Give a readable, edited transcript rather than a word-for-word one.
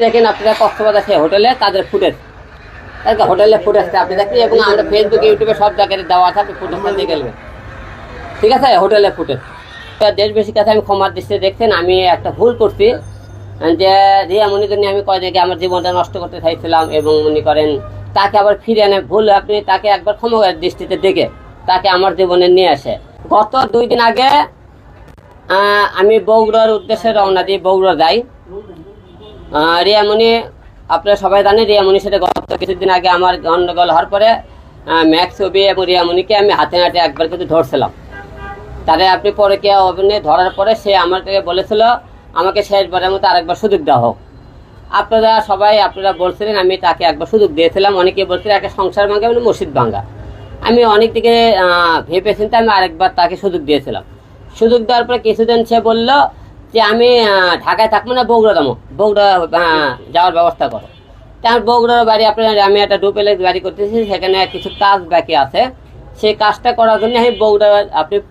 দেখেন আপনারা কক্সবাজার সেই হোটেলে তাদের ফুটেজ, হোটেলে ফুটেজটা আপনি দেখেন, এবং আমরা ফেসবুক ইউটিউবে সব জায়গায় দেওয়া আছে, আপনি ফুটেজটা দিয়ে গেলেন, ঠিক আছে? হোটেলে ফুটেজ। দেশবাসীর কাছে আমি ক্ষমার দৃষ্টিতে দেখছেন, আমি একটা ভুল করছি, যে রিয়া মনিকে নিয়ে আমি কয়েক আমার জীবনটা নষ্ট করতে চাইছিলাম, এবং মনে করেন তাকে আবার ফিরে এনে ভুল, আপনি তাকে একবার ক্ষমার দৃষ্টিতে দেখে তাকে আমার জীবনে নিয়ে আসে। গত 2 দিন আগে আমি বগুড়ার উদ্দেশ্যে রওনা দিই, বগুড়া যাই। রিয়ামণি, আপনারা সবাই জানেন রিয়ামণির সাথে গত কিছুদিন আগে আমার গন্ডগোল হওয়ার পরে ম্যাক্স ছবি এবং রিয়ামণিকে আমি হাতে নাতে একবার কিন্তু ধরছিলাম। তারে আপনি পরে কে অভিনয় ধরার পরে সে আমাকে বলেছিল আমাকে শেষবারের মতো আরেকবার সুযোগ দেওয়া হোক। আপনারা সবাই বলছিলেন, আমি তাকে একবার সুযোগ দিয়েছিলাম। অনেকে বলছিলেন একটা সংসার ভাঙ্গা মানে মসজিদ ভাঙ্গা। আমি অনেক দিকে ভেবে চিন্তে আমি আরেকবার তাকে সুযোগ দিয়েছিলাম। সুযোগ দেওয়ার পরে কিছুদিন সে বললো যে আমি ঢাকায় থাকবো না, বগুড়া যাবো, বগুড়া যাওয়ার ব্যবস্থা করো। তা আমার বগুড়ার বাড়ি আমি একটা ডুপ্লেক্স বাড়ি করতেছি, সেখানে কিছু কাজ বাকি আছে, সেই কাজটা করার জন্য আমি বগুড়া আপনি